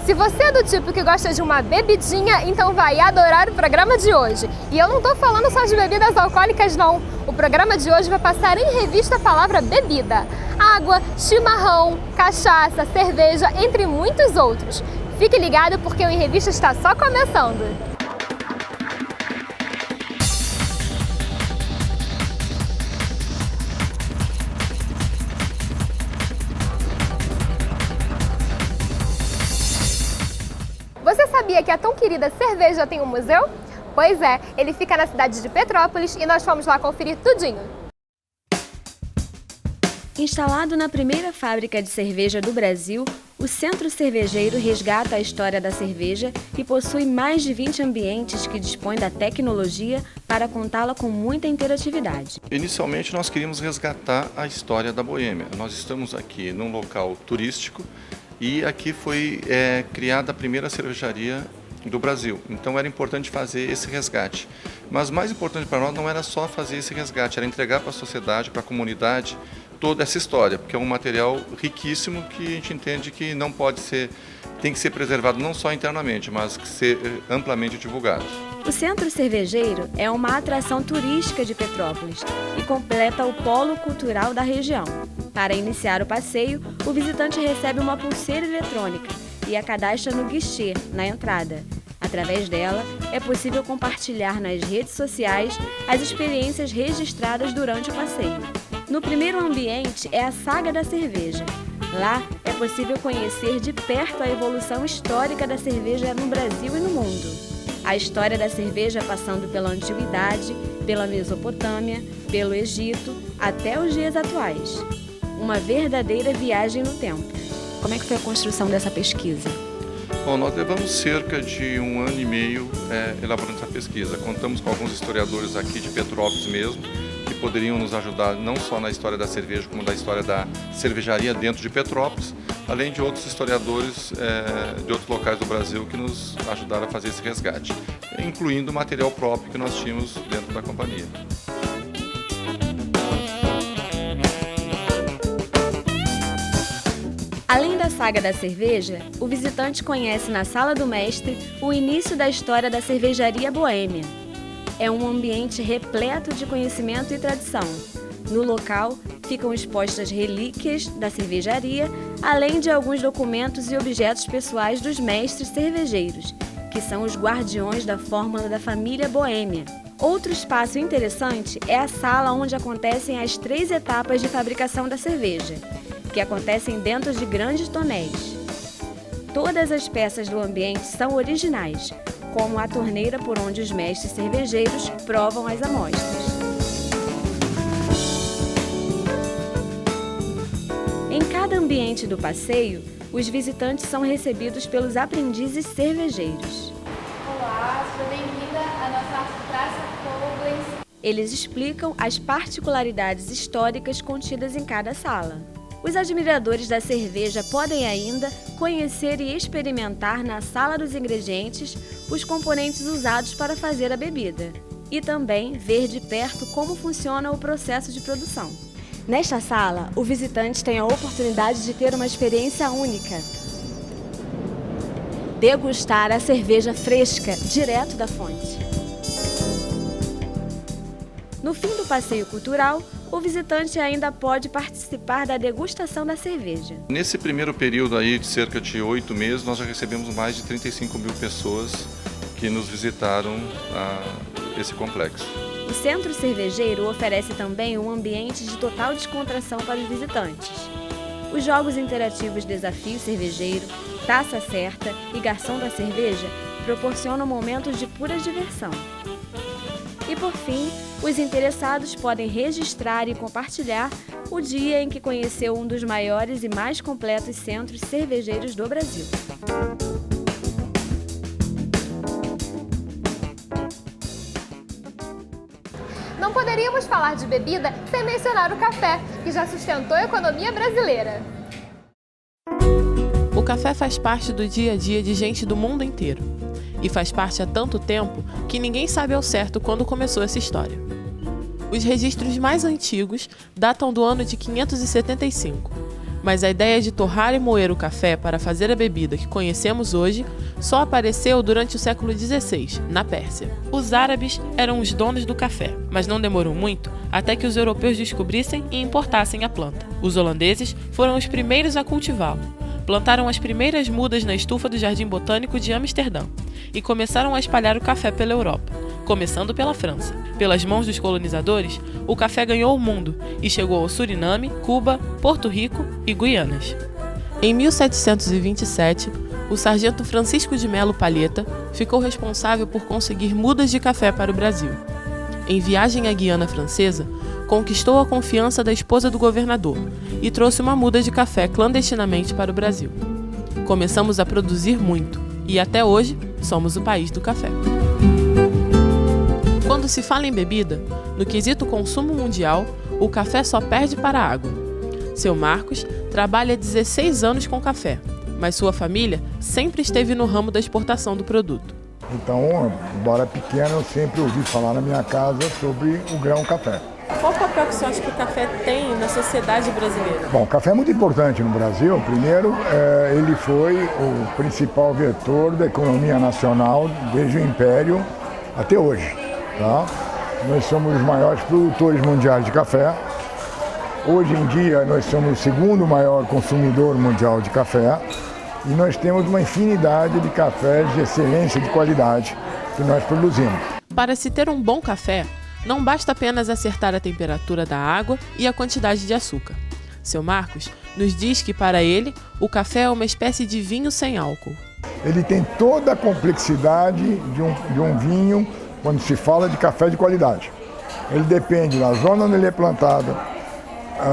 Se você é do tipo que gosta de uma bebidinha, então vai adorar o programa de hoje. E eu não tô falando só de bebidas alcoólicas, não. O programa de hoje vai passar em revista a palavra bebida. Água, chimarrão, cachaça, cerveja, entre muitos outros. Fique ligado porque o Em Revista está só começando. Você sabia que a tão querida cerveja tem um museu? Pois é, ele fica na cidade de Petrópolis e nós fomos lá conferir tudinho. Instalado na primeira fábrica de cerveja do Brasil, o Centro Cervejeiro resgata a história da cerveja e possui mais de 20 ambientes que dispõem da tecnologia para contá-la com muita interatividade. Inicialmente nós queríamos resgatar a história da Boêmia. Nós estamos aqui num local turístico e aqui foi criada a primeira cervejaria do Brasil. Então era importante fazer esse resgate. Mas mais importante para nós não era só fazer esse resgate, era entregar para a sociedade, para a comunidade, toda essa história, porque é um material riquíssimo que a gente entende que não pode ser, tem que ser preservado não só internamente, mas que ser amplamente divulgado. O Centro Cervejeiro é uma atração turística de Petrópolis e completa o polo cultural da região. Para iniciar o passeio, o visitante recebe uma pulseira eletrônica e a cadastra no guichê, na entrada. Através dela, é possível compartilhar nas redes sociais as experiências registradas durante o passeio. No primeiro ambiente é a Saga da Cerveja. Lá é possível conhecer de perto a evolução histórica da cerveja no Brasil e no mundo. A história da cerveja passando pela Antiguidade, pela Mesopotâmia, pelo Egito, até os dias atuais. Uma verdadeira viagem no tempo. Como é que foi a construção dessa pesquisa? Bom, nós levamos cerca de 1 ano e meio elaborando essa pesquisa. Contamos com alguns historiadores aqui de Petrópolis mesmo, que poderiam nos ajudar não só na história da cerveja, como da história da cervejaria dentro de Petrópolis, além de outros historiadores de outros locais do Brasil que nos ajudaram a fazer esse resgate, incluindo o material próprio que nós tínhamos dentro da companhia. Além da Saga da Cerveja, o visitante conhece na Sala do Mestre o início da história da cervejaria boêmia. É um ambiente repleto de conhecimento e tradição. No local, ficam expostas relíquias da cervejaria, além de alguns documentos e objetos pessoais dos mestres cervejeiros, que são os guardiões da fórmula da família boêmia. Outro espaço interessante é a sala onde acontecem as 3 etapas de fabricação da cerveja, que acontecem dentro de grandes tonéis. Todas as peças do ambiente são originais, como a torneira por onde os mestres cervejeiros provam as amostras. Em cada ambiente do passeio, os visitantes são recebidos pelos aprendizes cervejeiros. Olá, seja bem-vinda à nossa Praça Koblenz. Eles explicam as particularidades históricas contidas em cada sala. Os admiradores da cerveja podem ainda conhecer e experimentar na sala dos ingredientes os componentes usados para fazer a bebida e também ver de perto como funciona o processo de produção. Nesta sala, o visitante tem a oportunidade de ter uma experiência única. Degustar a cerveja fresca, direto da fonte. No fim do passeio cultural, o visitante ainda pode participar da degustação da cerveja. Nesse primeiro período aí de cerca de 8 meses, nós já recebemos mais de 35 mil pessoas que nos visitaram esse complexo. O Centro Cervejeiro oferece também um ambiente de total descontração para os visitantes. Os jogos interativos Desafio Cervejeiro, Taça Certa e Garçom da Cerveja proporcionam momentos de pura diversão. E por fim, os interessados podem registrar e compartilhar o dia em que conheceu um dos maiores e mais completos centros cervejeiros do Brasil. Não poderíamos falar de bebida sem mencionar o café, que já sustentou a economia brasileira. O café faz parte do dia a dia de gente do mundo inteiro. E faz parte há tanto tempo que ninguém sabe ao certo quando começou essa história. Os registros mais antigos datam do ano de 575, Mas a ideia de torrar e moer o café para fazer a bebida que conhecemos hoje só apareceu durante o século XVI, na Pérsia. Os árabes eram os donos do café, mas não demorou muito até que os europeus descobrissem e importassem a planta. Os holandeses foram os primeiros a cultivá-lo. Plantaram as primeiras mudas na estufa do Jardim Botânico de Amsterdã e começaram a espalhar o café pela Europa, começando pela França. Pelas mãos dos colonizadores, o café ganhou o mundo e chegou ao Suriname, Cuba, Porto Rico e Guianas. Em 1727, o sargento Francisco de Melo Palheta ficou responsável por conseguir mudas de café para o Brasil. Em viagem à Guiana Francesa, conquistou a confiança da esposa do governador e trouxe uma muda de café clandestinamente para o Brasil. Começamos a produzir muito e até hoje somos o país do café. Quando se fala em bebida, no quesito consumo mundial, o café só perde para a água. Seu Marcos trabalha há 16 anos com café, mas sua família sempre esteve no ramo da exportação do produto. Então, embora pequeno, eu sempre ouvi falar na minha casa sobre o grão café. Qual o papel que você acha que o café tem na sociedade brasileira? Bom, o café é muito importante no Brasil. Primeiro, ele foi o principal vetor da economia nacional desde o Império até hoje. Tá? Nós somos os maiores produtores mundiais de café. Hoje em dia, nós somos o segundo maior consumidor mundial de café. E nós temos uma infinidade de cafés de excelência, de qualidade, que nós produzimos. Para se ter um bom café, não basta apenas acertar a temperatura da água e a quantidade de açúcar. Seu Marcos nos diz que, para ele, o café é uma espécie de vinho sem álcool. Ele tem toda a complexidade de um vinho quando se fala de café de qualidade. Ele depende da zona onde ele é plantado,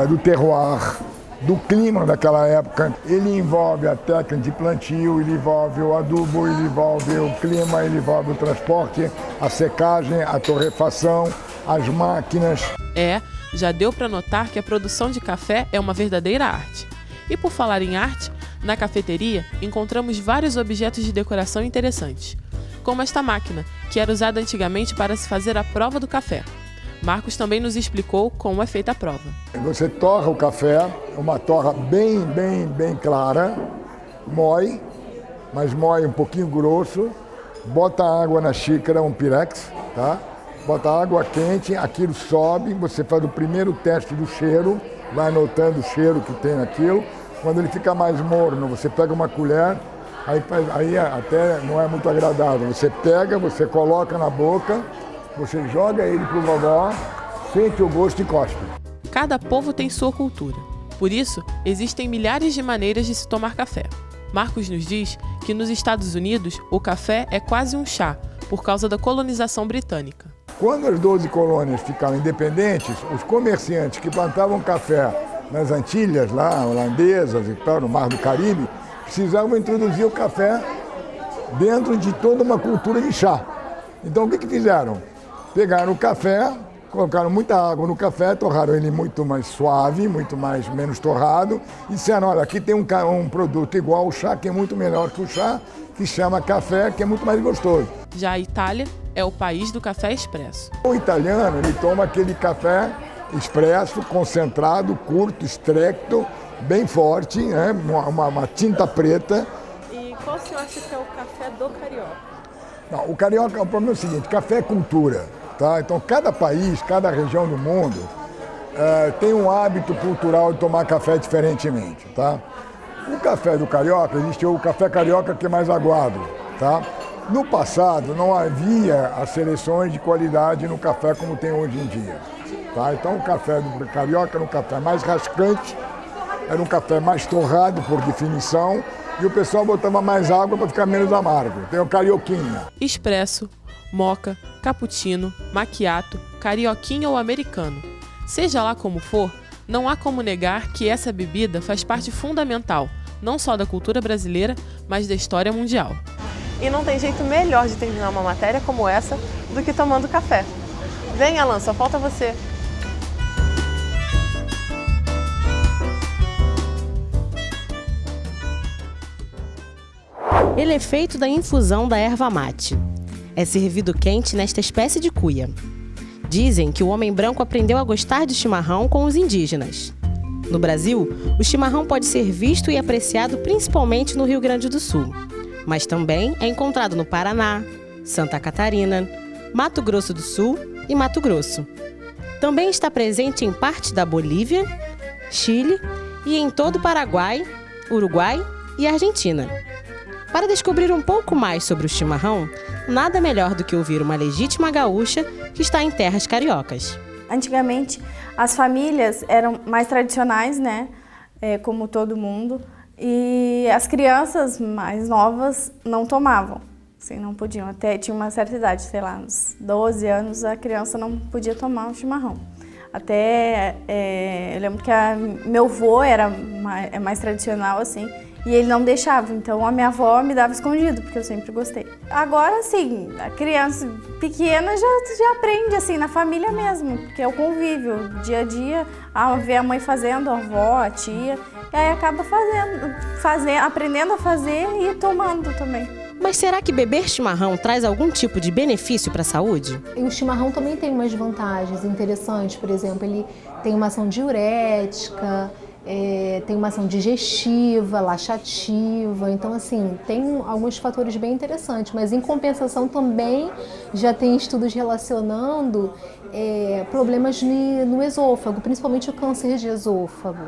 do terroir, do clima daquela época. Ele envolve a técnica de plantio, ele envolve o adubo, ele envolve o clima, ele envolve o transporte, a secagem, a torrefação, as máquinas. Já deu para notar que a produção de café é uma verdadeira arte. E por falar em arte, na cafeteria encontramos vários objetos de decoração interessantes, como esta máquina, que era usada antigamente para se fazer a prova do café. Marcos também nos explicou como é feita a prova. Você torra o café, uma torra bem clara, moe, mas moe um pouquinho grosso, bota água na xícara, um pirex, tá? Bota água quente, aquilo sobe, você faz o primeiro teste do cheiro, vai anotando o cheiro que tem naquilo. Quando ele fica mais morno, você pega uma colher, aí até não é muito agradável. Você pega, você coloca na boca, você joga ele pro vovó, sente o gosto e cospe. Cada povo tem sua cultura. Por isso, existem milhares de maneiras de se tomar café. Marcos nos diz que nos Estados Unidos, o café é quase um chá, por causa da colonização britânica. Quando as 12 colônias ficaram independentes, os comerciantes que plantavam café nas Antilhas, lá, holandesas e tal, no Mar do Caribe, precisavam introduzir o café dentro de toda uma cultura de chá. Então, o que fizeram? Pegaram o café, colocaram muita água no café, torraram ele muito mais suave, menos torrado, e disseram, olha, aqui tem um produto igual ao chá, que é muito melhor que o chá, que chama café, que é muito mais gostoso. Já a Itália é o país do café expresso. O italiano, ele toma aquele café expresso, concentrado, curto, estrecto, bem forte, né? uma tinta preta. E qual você acha que é o café do carioca? Não, o carioca, o problema é o seguinte, café é cultura. Tá? Então, cada país, cada região do mundo tem um hábito cultural de tomar café diferentemente. Tá? O café do carioca, existe o café carioca que é mais aguado. Tá? No passado, não havia as seleções de qualidade no café como tem hoje em dia. Tá? Então, o café do carioca era um café mais rascante, era um café mais torrado, por definição, e o pessoal botava mais água para ficar menos amargo. Tem o carioquinha. Expresso, moca, cappuccino, macchiato, carioquinha ou americano. Seja lá como for, não há como negar que essa bebida faz parte fundamental, não só da cultura brasileira, mas da história mundial. E não tem jeito melhor de terminar uma matéria como essa do que tomando café. Vem, Alan, só falta você. Ele é feito da infusão da erva mate. É servido quente nesta espécie de cuia. Dizem que o homem branco aprendeu a gostar de chimarrão com os indígenas. No Brasil, o chimarrão pode ser visto e apreciado principalmente no Rio Grande do Sul, mas também é encontrado no Paraná, Santa Catarina, Mato Grosso do Sul e Mato Grosso. Também está presente em parte da Bolívia, Chile e em todo o Paraguai, Uruguai e Argentina. Para descobrir um pouco mais sobre o chimarrão, nada melhor do que ouvir uma legítima gaúcha que está em terras cariocas. Antigamente, as famílias eram mais tradicionais, né? Como todo mundo, e as crianças mais novas não tomavam, assim, não podiam. Até tinha uma certa idade, sei lá, uns 12 anos, a criança não podia tomar um chimarrão. Até, eu lembro que meu avô era mais tradicional, assim, e ele não deixava, então a minha avó me dava escondido, porque eu sempre gostei. Agora, assim, a criança pequena já aprende, assim, na família mesmo, porque é o convívio, dia a dia, ver a mãe fazendo, a avó, a tia, e aí acaba aprendendo a fazer e tomando também. Mas será que beber chimarrão traz algum tipo de benefício para a saúde? E o chimarrão também tem umas vantagens interessantes, por exemplo, ele tem uma ação diurética, tem uma ação digestiva, laxativa, então assim, tem alguns fatores bem interessantes, mas em compensação também já tem estudos relacionando problemas no esôfago, principalmente o câncer de esôfago,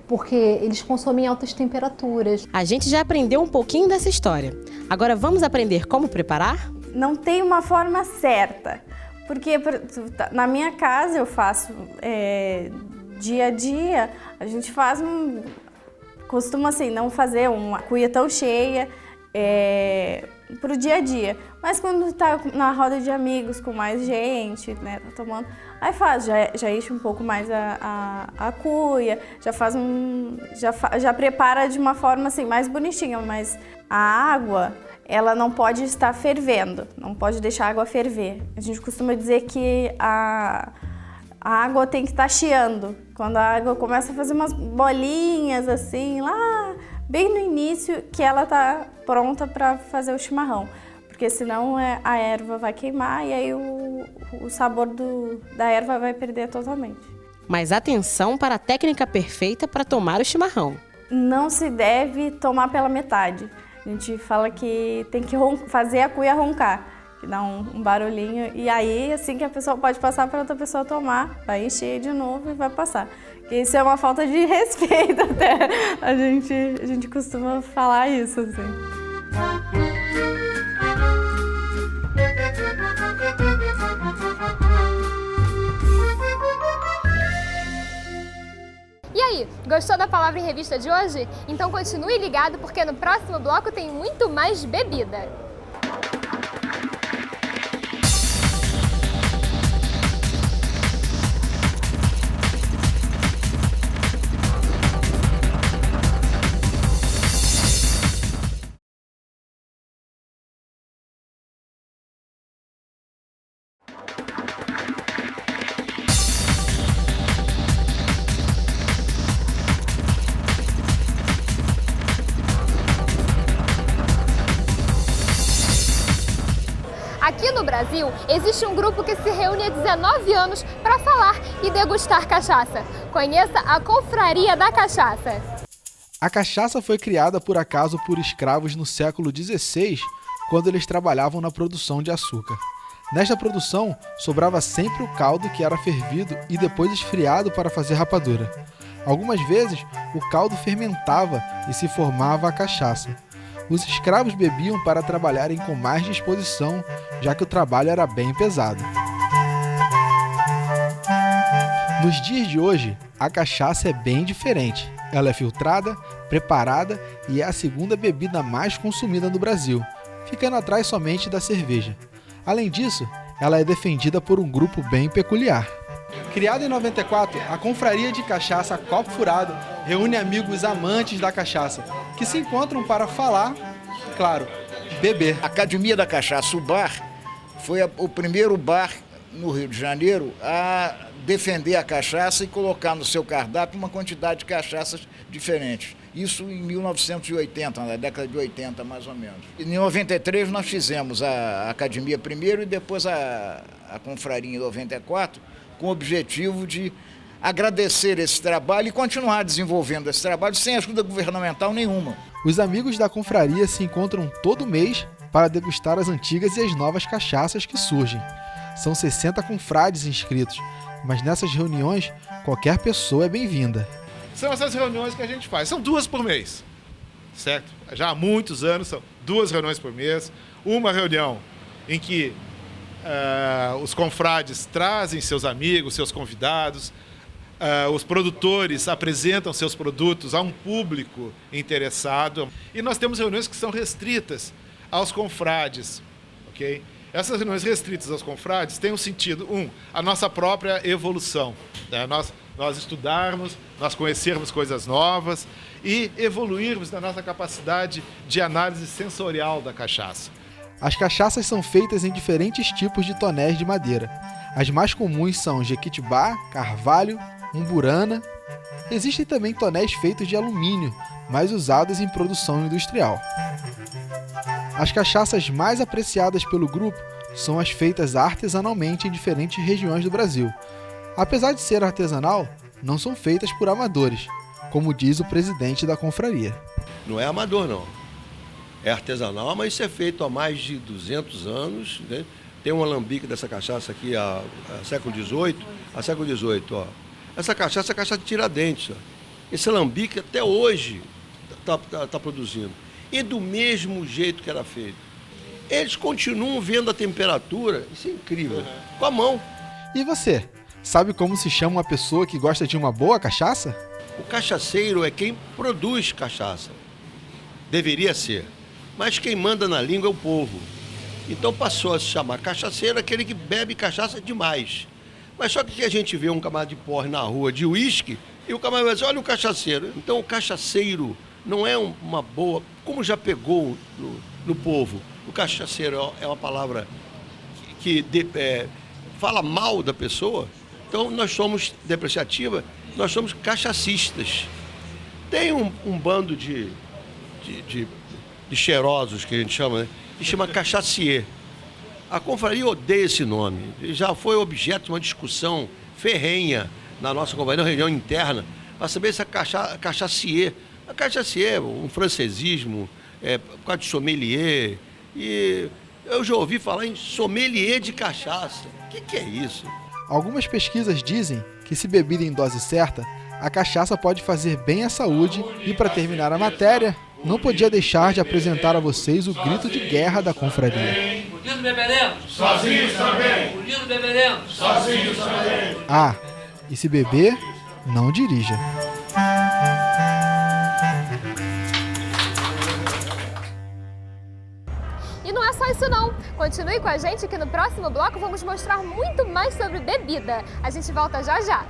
porque eles consomem altas temperaturas. A gente já aprendeu um pouquinho dessa história, agora vamos aprender como preparar? Não tem uma forma certa, porque na minha casa eu faço dia a dia, a gente costuma assim, não fazer uma cuia tão cheia para o dia a dia. Mas quando tá na roda de amigos, com mais gente, né, tá tomando, aí já enche um pouco mais a cuia, já prepara de uma forma assim, mais bonitinha, mas a água, ela não pode estar fervendo, não pode deixar a água ferver. A gente costuma dizer que a água tem que estar chiando. Quando a água começa a fazer umas bolinhas assim, lá bem no início, que ela tá pronta para fazer o chimarrão. Porque senão a erva vai queimar e aí o sabor da erva vai perder totalmente. Mas atenção para a técnica perfeita para tomar o chimarrão. Não se deve tomar pela metade. A gente fala que tem que fazer a cuia roncar, que dá um barulhinho, e aí assim que a pessoa pode passar para outra pessoa tomar, vai encher de novo e vai passar. Porque isso é uma falta de respeito até, a gente costuma falar isso, assim. E aí, gostou da Palavra em Revista de hoje? Então continue ligado, porque no próximo bloco tem muito mais bebida. Aqui no Brasil, existe um grupo que se reúne há 19 anos para falar e degustar cachaça. Conheça a Confraria da Cachaça. A cachaça foi criada por acaso por escravos no século XVI, quando eles trabalhavam na produção de açúcar. Nesta produção, sobrava sempre o caldo que era fervido e depois esfriado para fazer rapadura. Algumas vezes, o caldo fermentava e se formava a cachaça. Os escravos bebiam para trabalharem com mais disposição, já que o trabalho era bem pesado. Nos dias de hoje, a cachaça é bem diferente. Ela é filtrada, preparada e é a segunda bebida mais consumida no Brasil, ficando atrás somente da cerveja. Além disso, ela é defendida por um grupo bem peculiar. Criada em 94, a Confraria de Cachaça Copo Furado reúne amigos amantes da cachaça, que se encontram para falar, claro, beber. A Academia da Cachaça, o bar, foi o primeiro bar no Rio de Janeiro a defender a cachaça e colocar no seu cardápio uma quantidade de cachaças diferentes. Isso em 1980, na década de 80 mais ou menos. E em 93 nós fizemos a Academia primeiro e depois a Confraria em 94, com o objetivo de agradecer esse trabalho e continuar desenvolvendo esse trabalho sem ajuda governamental nenhuma. Os amigos da confraria se encontram todo mês para degustar as antigas e as novas cachaças que surgem. São 60 confrades inscritos, mas nessas reuniões qualquer pessoa é bem-vinda. São essas reuniões que a gente faz, são 2 por mês, certo? Já há muitos anos são 2 reuniões por mês, uma reunião em que os confrades trazem seus amigos, seus convidados, os produtores apresentam seus produtos a um público interessado. E nós temos reuniões que são restritas aos confrades, ok? Essas reuniões restritas aos confrades têm um sentido, a nossa própria evolução, né? Nós estudarmos, nós conhecermos coisas novas e evoluirmos na nossa capacidade de análise sensorial da cachaça. As cachaças são feitas em diferentes tipos de tonéis de madeira. As mais comuns são jequitibá, carvalho, umburana. Existem também tonéis feitos de alumínio, mais usados em produção industrial. As cachaças mais apreciadas pelo grupo são as feitas artesanalmente em diferentes regiões do Brasil. Apesar de ser artesanal, não são feitas por amadores, como diz o presidente da confraria. Não é amador, não. É artesanal, mas isso é feito há mais de 200 anos. Né? Tem um alambique dessa cachaça aqui há século XVIII. Há século XVIII, ó. Essa cachaça é a cachaça de Tiradentes. Ó. Esse alambique até hoje está produzindo. E do mesmo jeito que era feito. Eles continuam vendo a temperatura, isso é incrível, com a mão. E você, sabe como se chama uma pessoa que gosta de uma boa cachaça? O cachaceiro é quem produz cachaça. Deveria ser. Mas quem manda na língua é o povo. Então passou a se chamar cachaceiro aquele que bebe cachaça demais. Mas só que a gente vê um camarada de porre na rua de uísque e o camarada vai dizer, olha o cachaceiro. Então o cachaceiro não é uma boa... Como já pegou no povo, o cachaceiro é uma palavra que fala mal da pessoa. Então nós somos depreciativa, nós somos cachacistas. Tem um bando de cheirosos, que a gente chama, né? Que chama cachacier. A confraria odeia esse nome. Já foi objeto de uma discussão ferrenha na nossa confraria, na reunião interna, para saber se a cachacier. A cachacier é um francesismo, por causa de sommelier. E eu já ouvi falar em sommelier de cachaça. O que é isso? Algumas pesquisas dizem que, se bebida em dose certa, a cachaça pode fazer bem à saúde. E para terminar a matéria, não podia deixar de apresentar a vocês o grito de guerra da confraria. Unidos beberemos, sozinhos também. Unidos beberemos, sozinhos também. Ah, e se beber, não dirija. E não é só isso não. Continue com a gente que no próximo bloco vamos mostrar muito mais sobre bebida. A gente volta já já.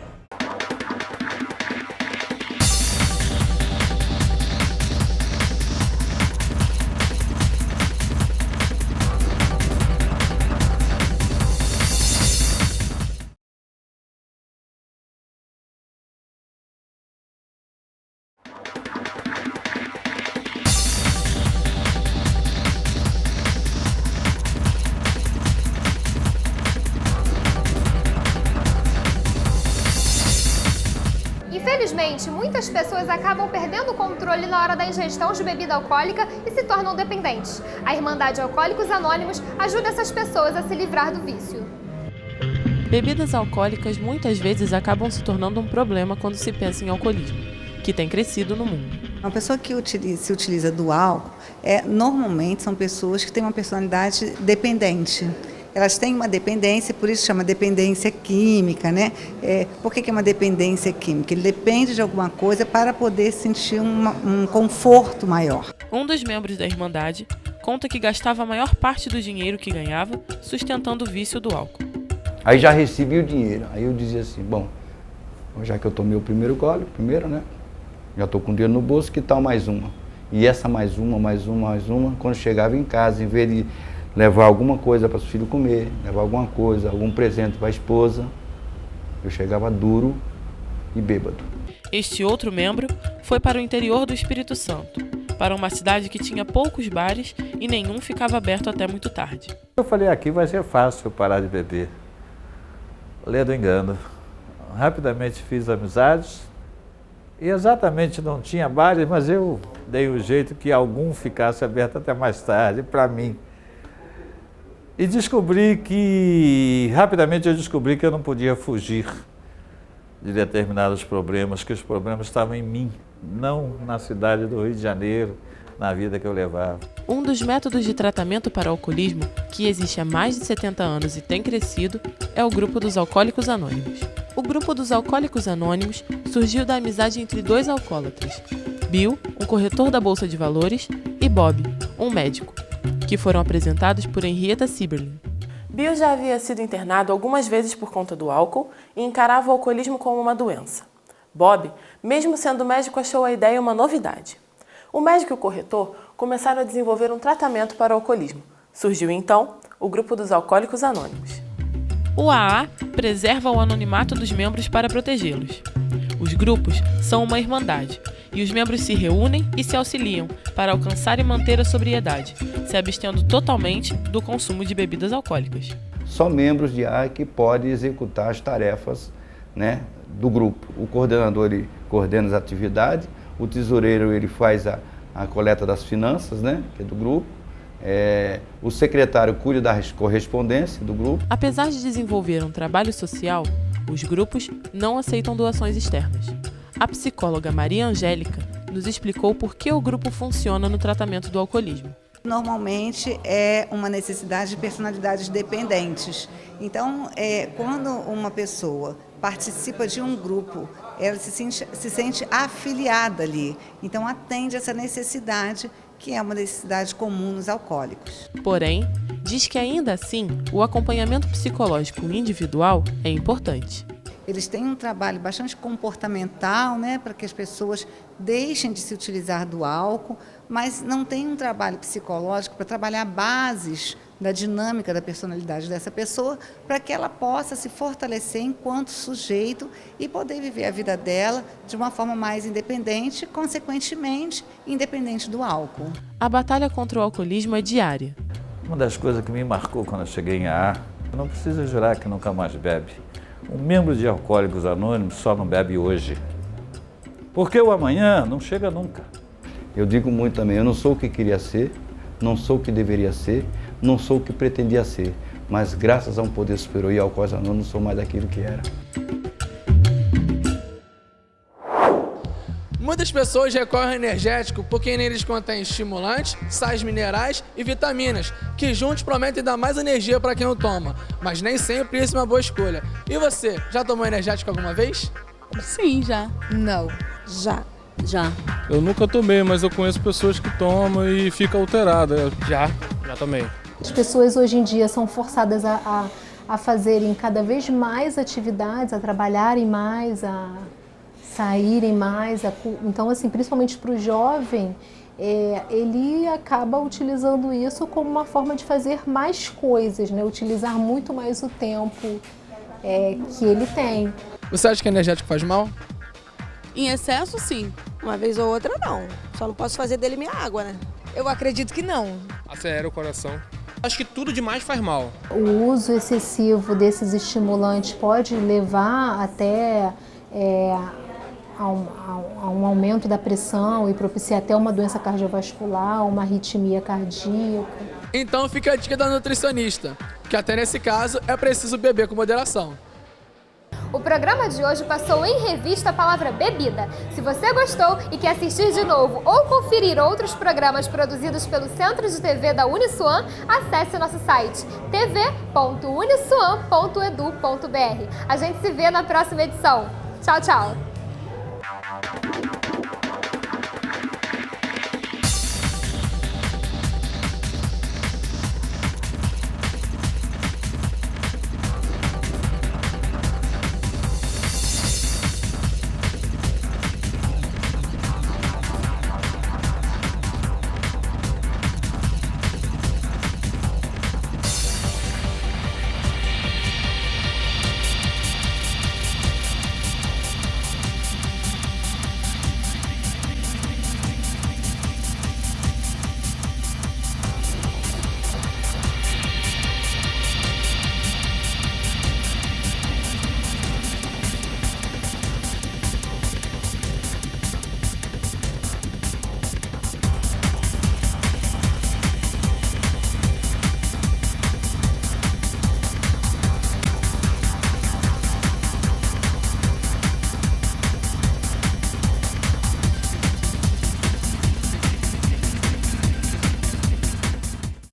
Infelizmente, muitas pessoas acabam perdendo o controle na hora da ingestão de bebida alcoólica e se tornam dependentes. A Irmandade Alcoólicos Anônimos ajuda essas pessoas a se livrar do vício. Bebidas alcoólicas muitas vezes acabam se tornando um problema quando se pensa em alcoolismo, que tem crescido no mundo. Uma pessoa que se utiliza do álcool, normalmente são pessoas que têm uma personalidade dependente. Elas têm uma dependência, por isso chama dependência química, né? Por que é uma dependência química? Ele depende de alguma coisa para poder sentir um conforto maior. Um dos membros da Irmandade conta que gastava a maior parte do dinheiro que ganhava sustentando o vício do álcool. Aí já recebi o dinheiro, aí eu dizia assim, bom, já que eu tomei o primeiro gole, né? Já estou com o dinheiro no bolso, que tal mais uma? E essa mais uma, quando chegava em casa, em vez de levar alguma coisa para os filhos comer, levar alguma coisa, algum presente para a esposa, eu chegava duro e bêbado. Este outro membro foi para o interior do Espírito Santo, para uma cidade que tinha poucos bares e nenhum ficava aberto até muito tarde. Eu falei, aqui vai ser fácil parar de beber. Lê do engano. rapidamente fiz amizades e exatamente não tinha bares, mas eu dei um jeito que algum ficasse aberto até mais tarde, para mim. E rapidamente eu descobri que eu não podia fugir de determinados problemas, que os problemas estavam em mim, não na cidade do Rio de Janeiro, na vida que eu levava. Um dos métodos de tratamento para o alcoolismo, que existe há mais de 70 anos e tem crescido, é o grupo dos Alcoólicos Anônimos. O grupo dos Alcoólicos Anônimos surgiu da amizade entre dois alcoólatras, Bill, um corretor da Bolsa de Valores, e Bob, um médico, que foram apresentados por Henrietta Sieberling. Bill já havia sido internado algumas vezes por conta do álcool e encarava o alcoolismo como uma doença. Bob, mesmo sendo médico, achou a ideia uma novidade. O médico e o corretor começaram a desenvolver um tratamento para o alcoolismo. Surgiu então o grupo dos Alcoólicos Anônimos. O AA preserva o anonimato dos membros para protegê-los. Os grupos são uma irmandade e os membros se reúnem e se auxiliam para alcançar e manter a sobriedade, se abstendo totalmente do consumo de bebidas alcoólicas. Só membros de AA que podem executar as tarefas, né, do grupo. O coordenador ele coordena as atividades, o tesoureiro ele faz a coleta das finanças, né, que é do grupo. O secretário cuida da correspondência do grupo. Apesar de desenvolver um trabalho social, os grupos não aceitam doações externas. A psicóloga Maria Angélica nos explicou por que o grupo funciona no tratamento do alcoolismo. Normalmente é uma necessidade de personalidades dependentes. Então, quando uma pessoa participa de um grupo, ela se sente afiliada ali. Então, atende essa necessidade, que é uma necessidade comum nos alcoólicos. Porém, diz que ainda assim, o acompanhamento psicológico individual é importante. Eles têm um trabalho bastante comportamental, né, para que as pessoas deixem de se utilizar do álcool, mas não tem um trabalho psicológico para trabalhar bases da dinâmica da personalidade dessa pessoa, para que ela possa se fortalecer enquanto sujeito e poder viver a vida dela de uma forma mais independente, consequentemente, independente do álcool. A batalha contra o alcoolismo é diária. Uma das coisas que me marcou quando eu cheguei em AA, não precisa jurar que nunca mais bebe. Um membro de Alcoólicos Anônimos só não bebe hoje, porque o amanhã não chega nunca. Eu digo muito também, eu não sou o que queria ser, não sou o que deveria ser, não sou o que pretendia ser, mas graças a um poder superior e Alcoólicos Anônimos, não sou mais daquilo que era. Muitas pessoas recorrem ao energético porque neles contém estimulantes, sais minerais e vitaminas, que juntos prometem dar mais energia para quem o toma, mas nem sempre isso é uma boa escolha. E você, já tomou energético alguma vez? Sim, já. Não, já. Eu nunca tomei, mas eu conheço pessoas que tomam e ficam alteradas. Já tomei. As pessoas hoje em dia são forçadas a fazerem cada vez mais atividades, a trabalharem mais, a saírem mais. Então, assim, principalmente para o jovem, ele acaba utilizando isso como uma forma de fazer mais coisas, né? Utilizar muito mais o tempo que ele tem. Você acha que energético faz mal? Em excesso, sim. Uma vez ou outra, não. Só não posso fazer dele minha água, né? Eu acredito que não. Acelera o coração. Acho que tudo demais faz mal. O uso excessivo desses estimulantes pode levar até a um aumento da pressão e propiciar até uma doença cardiovascular, uma arritmia cardíaca. Então fica a dica da nutricionista, que até nesse caso é preciso beber com moderação. O programa de hoje passou em revista a palavra bebida. Se você gostou e quer assistir de novo ou conferir outros programas produzidos pelo Centro de TV da Uniswan, acesse nosso site tv.uniswan.edu.br. A gente se vê na próxima edição. Tchau, tchau!